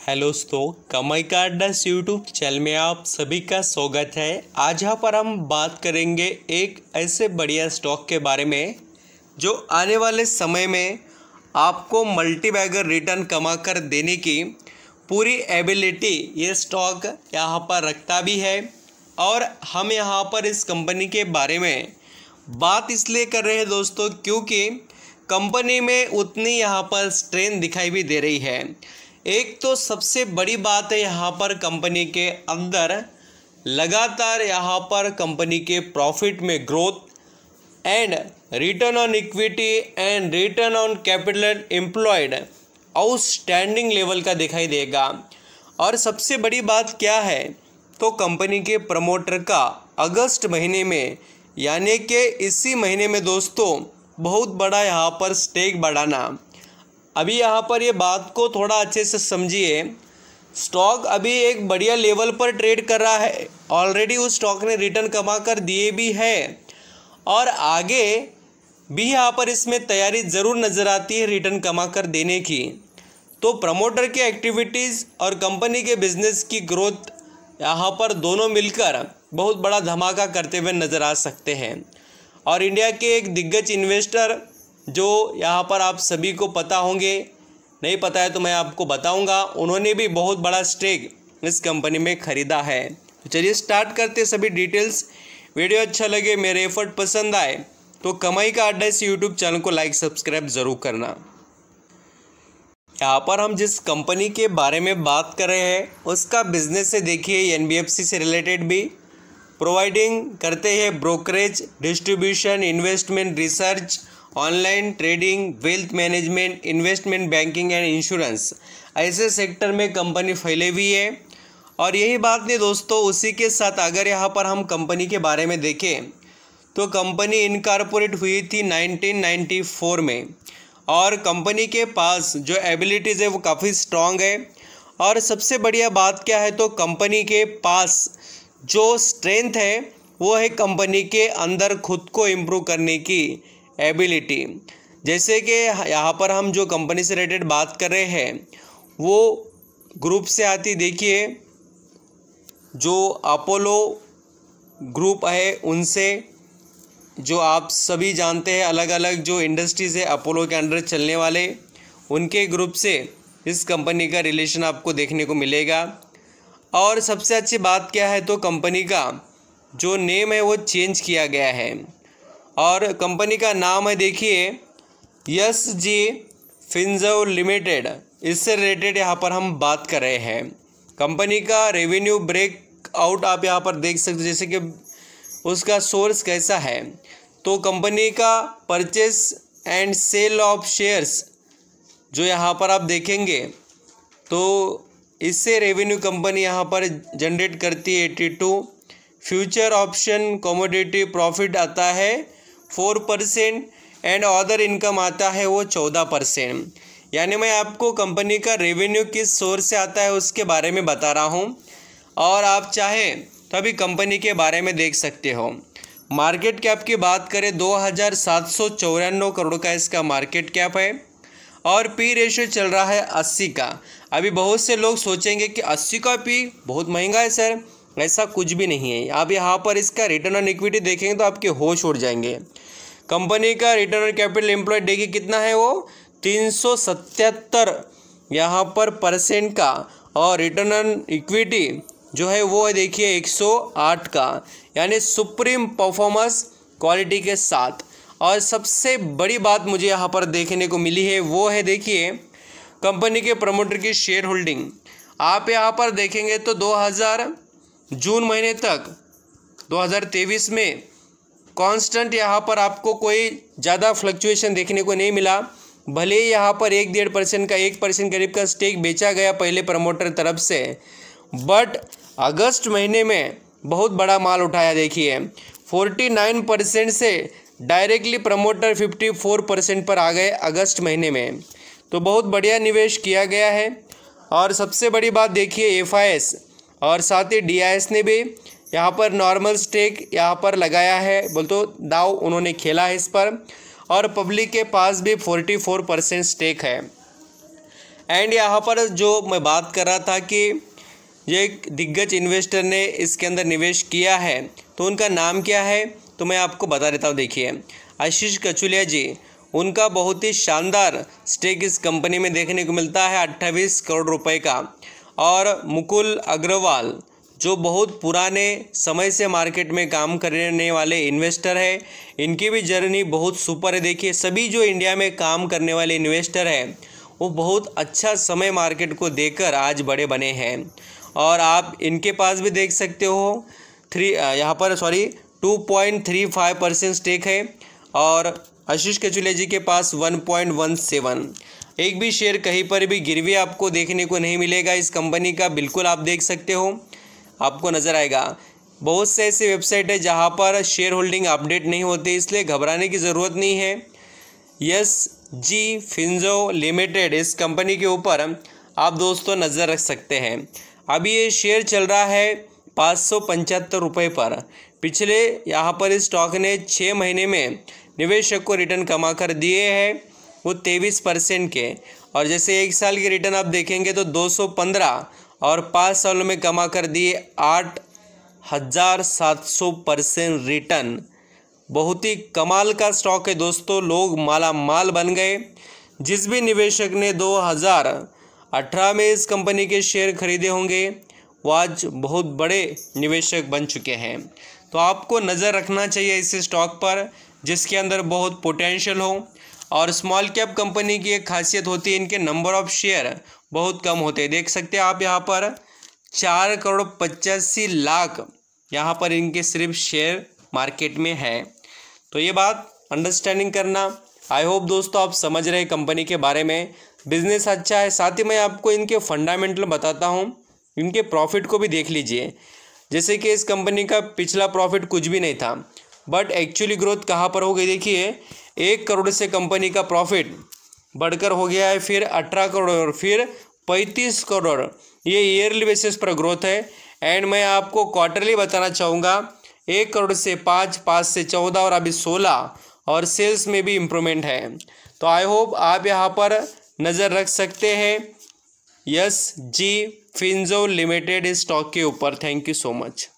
Hello दोस्तों, कमाई का अड्डा यूट्यूब चैनल में आप सभी का स्वागत है। आज यहाँ पर हम बात करेंगे एक ऐसे बढ़िया स्टॉक के बारे में जो आने वाले समय में आपको मल्टीबैगर रिटर्न कमा कर देने की पूरी एबिलिटी ये स्टॉक यहाँ पर रखता भी है। और हम यहाँ पर इस कंपनी के बारे में बात इसलिए कर रहे हैं दोस्तों क्योंकि कंपनी में उतनी यहाँ पर स्ट्रेंथ दिखाई भी दे रही है। एक तो सबसे बड़ी बात है यहाँ पर कंपनी के अंदर लगातार यहाँ पर कंपनी के प्रॉफिट में growth and return on equity and return on capital employed outstanding level का दिखाई देगा। और सबसे बड़ी बात क्या है तो कंपनी के प्रमोटर का अगस्त महीने में यानी कि इसी महीने में दोस्तों बहुत बड़ा यहाँ पर स्टेक बढ़ाना। अभी यहाँ पर ये बात को थोड़ा अच्छे से समझिए। स्टॉक अभी एक बढ़िया लेवल पर ट्रेड कर रहा है, ऑलरेडी उस स्टॉक ने रिटर्न कमा कर दिए भी है और आगे भी यहाँ पर इसमें तैयारी ज़रूर नज़र आती है रिटर्न कमा कर देने की। तो प्रमोटर की एक्टिविटीज़ और कंपनी के बिजनेस की ग्रोथ यहाँ पर दोनों मिलकर बहुत बड़ा धमाका करते हुए नज़र आ सकते हैं। और इंडिया के एक दिग्गज इन्वेस्टर जो यहाँ पर आप सभी को पता होंगे, नहीं पता है तो मैं आपको बताऊंगा, उन्होंने भी बहुत बड़ा स्टेक इस कंपनी में ख़रीदा है। तो चलिए स्टार्ट करते सभी डिटेल्स। वीडियो अच्छा लगे, मेरे एफर्ट पसंद आए तो कमाई का अड्डा इस यूट्यूब चैनल को लाइक सब्सक्राइब ज़रूर करना। यहाँ पर हम जिस कंपनी के बारे में बात कर रहे हैं उसका बिजनेस से देखिए एनबीएफसी से रिलेटेड भी प्रोवाइडिंग करते हैं brokerage, distribution, investment, research, online trading, wealth management, investment banking and insurance, ऐसे सेक्टर में कंपनी फैले हुई है। और यही बात नहीं दोस्तों, उसी के साथ अगर यहाँ पर हम कंपनी के बारे में देखें तो कंपनी इनकॉर्पोरेट हुई थी 1994 में और कंपनी के पास जो एबिलिटीज़ है वो काफ़ी स्ट्रॉन्ग है। और सबसे बढ़िया बात क्या है तो कंपनी के पास जो स्ट्रेंथ है वो है कंपनी के अंदर खुद को इम्प्रूव करने की एबिलिटी। जैसे कि यहाँ पर हम जो कंपनी से रिलेटेड बात कर रहे हैं वो ग्रुप से आती, देखिए जो अपोलो ग्रुप है उनसे, जो आप सभी जानते हैं अलग अलग जो इंडस्ट्रीज़ है अपोलो के अंडर चलने वाले, उनके ग्रुप से इस कंपनी का रिलेशन आपको देखने को मिलेगा। और सबसे अच्छी बात क्या है तो कंपनी का जो नेम है वो चेंज किया गया है और कंपनी का नाम है देखिए एसजी फिनजर्व लिमिटेड। इससे रिलेटेड यहाँ पर हम बात कर रहे हैं। कंपनी का रेवेन्यू ब्रेकआउट आप यहाँ पर देख सकते हो, जैसे कि उसका सोर्स कैसा है तो कंपनी का purchase and sale of shares जो यहाँ पर आप देखेंगे तो इससे रेवेन्यू कंपनी यहाँ पर जनरेट करती है 82। फ्यूचर ऑप्शन कमोडिटी प्रॉफिट आता है 4% एंड अदर इनकम आता है वो 14%। यानी मैं आपको कंपनी का रेवेन्यू किस सोर्स से आता है उसके बारे में बता रहा हूँ और आप चाहें तो अभी कंपनी के बारे में देख सकते हो। मार्केट कैप की बात करें 2794 करोड़ का इसका मार्केट कैप है और पी रेशियो चल रहा है 80 का। अभी बहुत से लोग सोचेंगे कि 80 का पी बहुत महंगा है सर, ऐसा कुछ भी नहीं है। आप यहाँ पर इसका रिटर्न ऑन इक्विटी देखेंगे तो आपके होश उड़ जाएंगे। कंपनी का रिटर्न ऑन कैपिटल एम्प्लॉयड देखिए कितना है वो 377 यहाँ पर % का और रिटर्न ऑन इक्विटी जो है वो है देखिए 108 का, यानी सुप्रीम परफॉर्मेंस क्वालिटी के साथ। और सबसे बड़ी बात मुझे यहाँ पर देखने को मिली है वो है देखिए कंपनी के प्रमोटर की शेयर होल्डिंग। आप यहाँ पर देखेंगे तो जून महीने तक 2023 में कांस्टेंट यहाँ पर आपको कोई ज़्यादा फ्लक्चुएशन देखने को नहीं मिला। भले ही यहाँ पर 1-1.5% का 1% करीब का स्टेक बेचा गया पहले प्रमोटर तरफ से, बट अगस्त महीने में बहुत बड़ा माल उठाया। देखिए 49% से डायरेक्टली प्रमोटर 54% पर आ गए अगस्त महीने में, तो बहुत बढ़िया निवेश किया गया है। और सबसे बड़ी बात देखिए FIS और साथ ही DIS ने भी यहाँ पर नॉर्मल स्टेक यहाँ पर लगाया है, बोल तो दाव उन्होंने खेला है इस पर। और पब्लिक के पास भी 44% स्टेक है। एंड यहाँ पर जो मैं बात कर रहा था कि ये एक दिग्गज इन्वेस्टर ने इसके अंदर निवेश किया है, तो उनका नाम क्या है तो मैं आपको बता देता हूँ। देखिए, आशीष कचुलिया जी, उनका बहुत ही शानदार स्टेक इस कंपनी में देखने को मिलता है 28 करोड़ रुपए का। और मुकुल अग्रवाल जो बहुत पुराने समय से मार्केट में काम करने वाले इन्वेस्टर है, इनकी भी जर्नी बहुत सुपर है। देखिए, सभी जो इंडिया में काम करने वाले इन्वेस्टर हैं वो बहुत अच्छा समय मार्केट को देकर आज बड़े बने हैं। और आप इनके पास भी देख सकते हो 2.35% स्टेक है और आशीष कचुलिया जी के पास 1.17। एक भी शेयर कहीं पर भी गिरवी आपको देखने को नहीं मिलेगा इस कंपनी का, बिल्कुल आप देख सकते हो, आपको नज़र आएगा। बहुत से ऐसे वेबसाइट है जहां पर शेयर होल्डिंग अपडेट नहीं होती, इसलिए घबराने की ज़रूरत नहीं है। SG फिंजो लिमिटेड, इस कंपनी के ऊपर आप दोस्तों नज़र रख सकते हैं। अभी ये शेयर चल रहा है 575 रुपये पर। पिछले यहाँ पर इस स्टॉक ने 6 महीने में निवेशक को रिटर्न कमा कर दिए हैं वो 23% के। और जैसे 1 साल के रिटर्न आप देखेंगे तो 215 और 5 सालों में कमा कर दिए 8700% रिटर्न। बहुत ही कमाल का स्टॉक है दोस्तों, लोग माला माल बन गए। जिस भी निवेशक ने 2018 में इस कंपनी के शेयर खरीदे होंगे वो आज बहुत बड़े निवेशक बन चुके हैं। तो आपको नज़र रखना चाहिए इस स्टॉक पर जिसके अंदर बहुत पोटेंशियल हो। और स्मॉल कैप कंपनी की एक खासियत होती है, इनके नंबर ऑफ शेयर बहुत कम होते हैं। देख सकते हैं आप यहाँ पर 4,85,00,000 यहाँ पर इनके सिर्फ शेयर मार्केट में है। तो ये बात अंडरस्टैंडिंग करना। आई होप दोस्तों आप समझ रहे कंपनी के बारे में, बिजनेस अच्छा है। साथ ही मैं आपको इनके फंडामेंटल बताता हूँ, इनके प्रॉफिट को भी देख लीजिए। जैसे कि इस कंपनी का पिछला प्रॉफिट कुछ भी नहीं था, बट एक्चुअली ग्रोथ कहाँ पर हो गई देखिए, 1 करोड़ से कंपनी का प्रॉफिट बढ़कर हो गया है फिर 18 करोड़, फिर 35 करोड़। ये ईयरली बेसिस पर ग्रोथ है। एंड मैं आपको क्वार्टरली बताना चाहूँगा, 1 करोड़ से 5, 5 से 14 और अभी 16, और सेल्स में भी इम्प्रूवमेंट है। तो आई होप आप यहाँ पर नज़र रख सकते हैं SG फिंजो लिमिटेड स्टॉक के ऊपर। Thank you so much.